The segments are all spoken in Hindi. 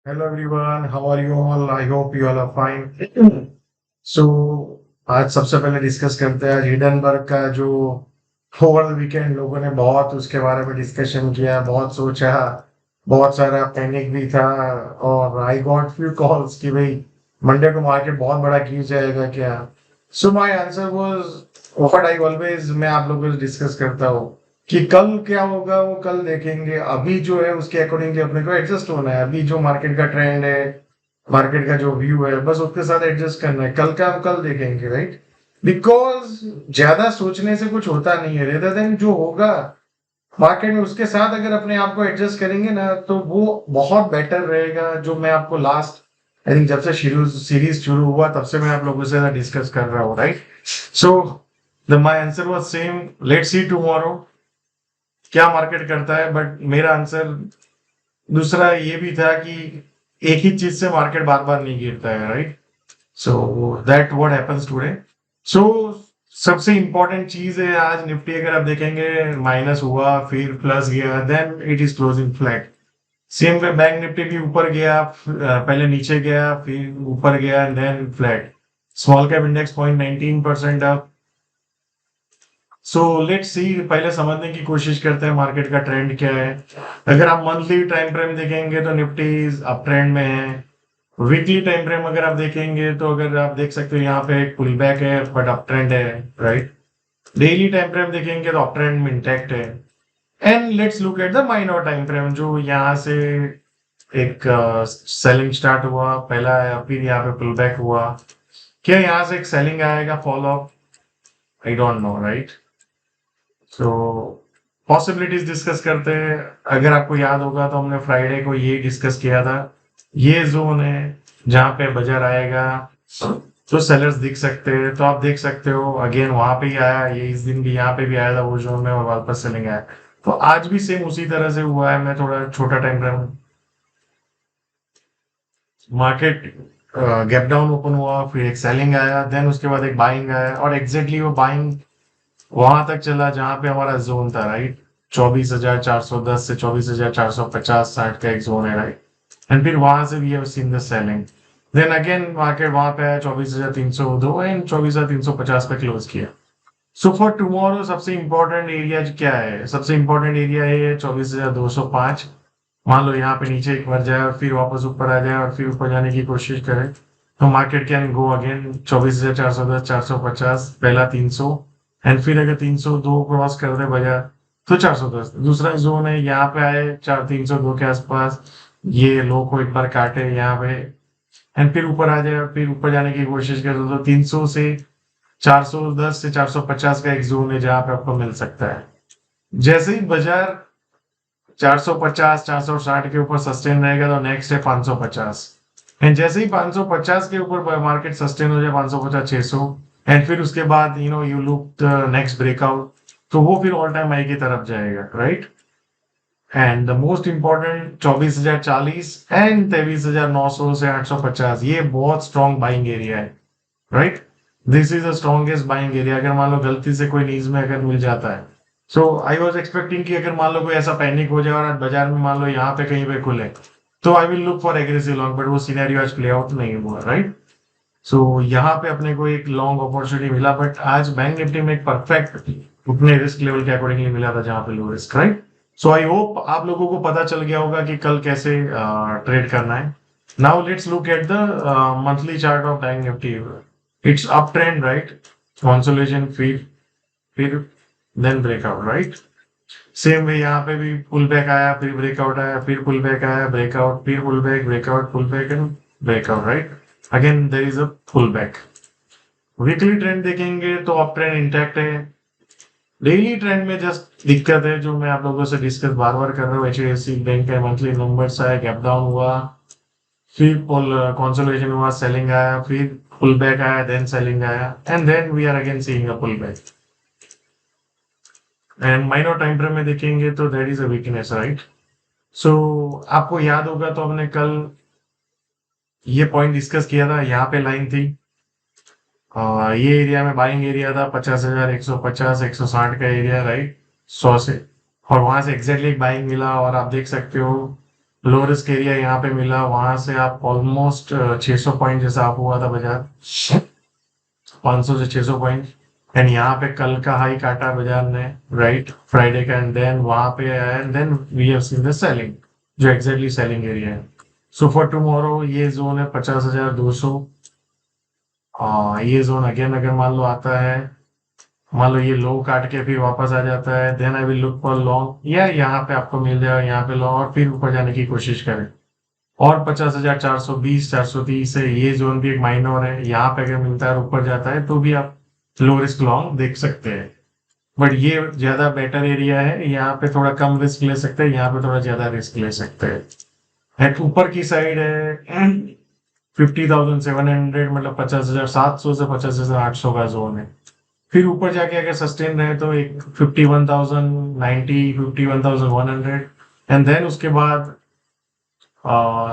Hello everyone, how are you all? I hope you all are fine. So आज सबसे पहले डिस्कस करते हैं हिडनबर्ग का जो ओवरऑल वीकेंड लोगों ने बहुत उसके बारे में डिस्कशन किया, बहुत सोचा, बहुत सारा पैनिक भी था और आई गॉट फ्यू कॉल्स कि भाई मंडे को मार्केट बहुत बड़ा गिर जाएगा क्या। So my answer was what I always मैं आप लोगों से डिस्कस करता हूँ कि कल क्या होगा वो कल देखेंगे। अभी जो है उसके अकॉर्डिंगली अपने को एडजस्ट होना है। अभी जो मार्केट का ट्रेंड है, मार्केट का जो व्यू है, बस उसके साथ एडजस्ट करना है। कल का हम कल देखेंगे, राइट? बिकॉज ज्यादा सोचने से कुछ होता नहीं है। रेदर देन जो होगा मार्केट में उसके साथ अगर अपने आप को एडजस्ट करेंगे ना तो वो बहुत बेटर रहेगा। जो मैं आपको लास्ट आई थिंक जब से सीरीज शुरू हुआ तब से मैं आप लोगों से डिस्कस कर रहा हूँ, right? So the my answer was same, let's see tomorrow क्या मार्केट करता है। बट मेरा आंसर दूसरा ये भी था कि एक ही चीज से मार्केट बार बार नहीं गिरता है, right? So that what happens today. सो सबसे इंपॉर्टेंट चीज है आज निफ्टी अगर आप देखेंगे माइनस हुआ फिर प्लस गया, then it is closing flat. Same way bank Nifty भी ऊपर गया, पहले नीचे गया फिर ऊपर गया then flat. Small cap index 0.19% up. So let's see, पहले समझने की कोशिश करते हैं मार्केट का ट्रेंड क्या है। अगर आप मंथली टाइम फ्रेम देखेंगे तो निफ्टी अप ट्रेंड में है। वीकली टाइम फ्रेम अगर आप देखेंगे तो अगर आप देख सकते हो यहाँ पे एक पुल बैक है बट अप ट्रेंड है, राइट? डेली टाइम फ्रेम देखेंगे तो अप ट्रेंड में इंटैक्ट है। And let's look at the minor time frame जो यहाँ से एक सेलिंग स्टार्ट हुआ पहला या फिर यहाँ पे पुल बैक हुआ। क्या यहाँ से एक सेलिंग आएगा follow up? I don't know, right? So possibilities discuss करते हैं। अगर आपको याद होगा तो हमने फ्राइडे को ये डिस्कस किया था, ये जोन है जहां पे बाजार आएगा तो सेलर्स दिख सकते हैं। तो आप देख सकते हो अगेन वहां पे ही आया, ये इस दिन भी यहाँ पे भी आया था वो जोन में और वापस सेलिंग आया। तो आज भी सेम उसी तरह से हुआ है। मैं थोड़ा छोटा time frame, market gap down open हुआ फिर एक सेलिंग आया देन उसके बाद एक बाइंग आया और एग्जैक्टली वो बाइंग वहां तक चला जहां पे हमारा जोन था, राइट? 24,410 से 24,450 60 का एक जोन है, राइट? एंड फिर वहां से we have seen the selling. Then again market वहां पे आया 24,302 एंड 24,350 पे क्लोज किया। सो फॉर टुमारो सबसे इंपॉर्टेंट एरिया क्या है? सबसे इंपॉर्टेंट एरिया है 24,205। मान लो यहाँ पे नीचे एक बार जाए और फिर वापस ऊपर आ जाए और फिर ऊपर जाने की कोशिश करे तो मार्केट कैन गो अगेन 24,410 450 पहला 300 एंड फिर अगर 302 क्रॉस कर दे बजाय तो 410 दूसरा जोन है। यहाँ पे आए 302 के आसपास, ये लो को एक बार काटे यहाँ पे एंड फिर ऊपर आ जाए और फिर ऊपर जाने की कोशिश करे तो 300 से 410 से 450 का एक जोन है जहां पे आपको मिल सकता है। जैसे ही बाजार 450 460 के ऊपर सस्टेन रहेगा तो नेक्स्ट है 550 एंड जैसे ही 550 के ऊपर मार्केट सस्टेन हो जाए 550 600 एंड फिर उसके बाद यू लुक नेक्स्ट ब्रेकआउट तो वो फिर ऑल टाइम हाई की तरफ जाएगा, right? And the most important 24,040 and 23,900 से 850 ये बहुत स्ट्रॉन्ग बाइंग एरिया है, right? This is the strongest buying area. अगर मान लो गलती से कोई नीज में अगर मिल जाता है, सो आई वॉज एक्सपेक्टिंग कि अगर मान लो कोई ऐसा पैनिक हो जाए और आज बाजार में मान लो यहाँ पे कहीं पे खुले तो आई will look for aggressive long, but वो सिनेरियो आज प्ले आउट नहीं हुआ, राइट? सो यहाँ पे अपने को एक लॉन्ग अपॉर्चुनिटी मिला बट आज बैंक निफ्टी में एक परफेक्ट उतने रिस्क लेवल के अकॉर्डिंगली मिला था जहाँ पे low risk, right? So I hope आप लोगों को पता चल गया होगा कि कल कैसे ट्रेड करना है। Now let's look at the monthly chart of bank Nifty. It's up trend, right? Consolidation फिर then breakout, right? Same way यहाँ पे भी पुल बैक आया फिर ब्रेकआउट आया फिर पुल बैक आया ब्रेकआउट फिर pull back breakout pull back and breakout, right? Again there is a pull back. Weekly trend देखेंगे तो अप ट्रेंड इंटैक्ट है। डेली ट्रेंड में जस्ट दिक्कत है जो मैं आप लोगों से डिस्कस बार बार कर रहा हूँ। एचडीएफसी बैंक का मंथली नंबर्स आया, गैप डाउन हुआ फिर पुल कंसोलिडेशन हुआ, सेलिंग आया फिर पुल बैक आया देन सेलिंग आया and then we are again seeing a pull back. And minor time frame में देखेंगे तो that is a weakness, right? So आपको याद होगा तो हमने कल ये पॉइंट डिस्कस किया था। यहाँ पे लाइन थी, ये एरिया में बाइंग एरिया था 50,150 160 का एरिया, राइट? 100 से और वहां से एग्जैक्टली एक बाइंग मिला और आप देख सकते हो लो रिस्क एरिया यहाँ पे मिला, वहां से आप ऑलमोस्ट 600 पॉइंट जैसा आप हुआ था बाजार, 500 से 600 पॉइंट। एंड यहाँ पे कल का हाई काटा बाजार ने, राइट, फ्राइडे का, एंड देन वहां पे आया, and then we have seen the selling, जो एग्जैक्टली सेलिंग एरिया है। सो फॉर टुमारो ये जोन है 50,200। ये जोन अगेन अगर मान लो आता है, मान लो ये लो काट के फिर वापस आ जाता है, then I will look for long, या यहाँ पे आपको मिल जाएगा, यहाँ पे लो और फिर ऊपर जाने की कोशिश करें। और 50,420 430 है, ये जोन भी एक माइनर है, यहाँ पे अगर मिलता है और ऊपर जाता है तो भी आप लो रिस्क लॉन्ग देख सकते हैं। बट ये ज्यादा बेटर एरिया है, यहाँ पे थोड़ा कम रिस्क ले सकते हैं, यहाँ पे थोड़ा ज्यादा रिस्क ले सकते हैं। एंड ऊपर की साइड है 50,700, मतलब 50,700 से 50,800 का जोन है। फिर ऊपर जाके अगर सस्टेन रहे तो एक 51,090, 51,100, एंड देन उसके बाद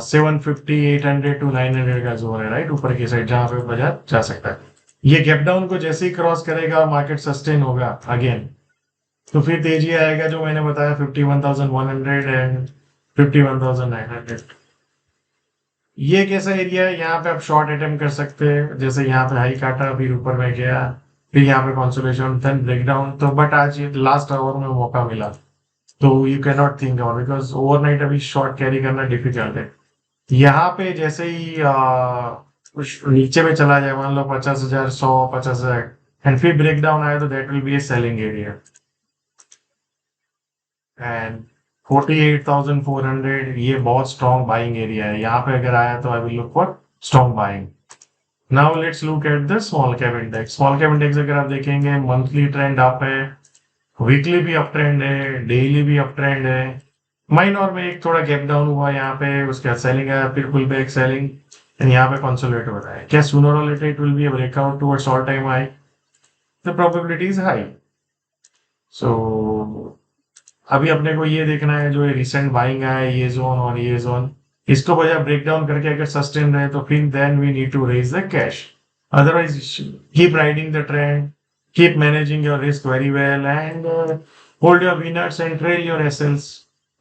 750, 800 टू 900 का जोन है, राइट, ऊपर की साइड जहां पे बाजार जा सकता है। ये गैप डाउन को जैसे ही क्रॉस करेगा और मार्केट सस्टेन होगा अगेन, तो फिर तेजी आएगा, जो मैंने बताया 51,100 एंड 51,900। ये कैसा एरिया है, यहाँ पे आप शॉर्ट अटेम्प्ट कर सकते हैं, जैसे यहाँ पे हाई काटा, फिर ऊपर में गया, फिर यहाँ पे कंसोलिडेशन, देन ब्रेकडाउन। तो बट आज लास्ट आवर में मौका मिला, तो you can not think about, because overnight अभी शॉर्ट कैरी करना डिफिकल्ट है। यहाँ पे जैसे ही कुछ नीचे में चला जाए, मान लो 50,000, 100, 50,000, एंड फिर ब्रेकडाउन आए, तो that will be A selling area. And 48,400 ये बहुत स्ट्रॉन्ग बाइंग एरिया है, यहाँ पे अगर आया तो आई will look for strong buying. Now let's look at the small cap index. Small cap index अगर आप देखेंगे, मंथली ट्रेंड अप है, वीकली भी अप ट्रेंड है, डेली भी अप ट्रेंड है। माइनर में एक थोड़ा गैप डाउन हुआ यहाँ पे, उसके बाद सेलिंग आया, फिर पुल बैक सेलिंग, एंड यहाँ पे कंसोलिडेट हो रहा है। क्या सूनर और later it will be a breakout towards all time high? The probability is high. So अभी अपने को ये देखना है, जो रिसेंट बाइंग आया है, ये जोन और ये जोन, इसको बजाय ब्रेक डाउन करके अगर सस्टेन रहे, तो फिर then we need to raise the cash. Otherwise keep riding the trend, keep managing your risk very well, and hold your winners and trail your SLs.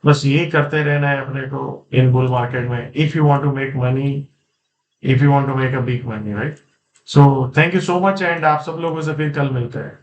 बस यही करते रहना है अपने को इन बुल मार्केट में, if you want to make money, if you want to make a big money, right. So thank you so much, and आप सब लोगों से फिर कल मिलते हैं।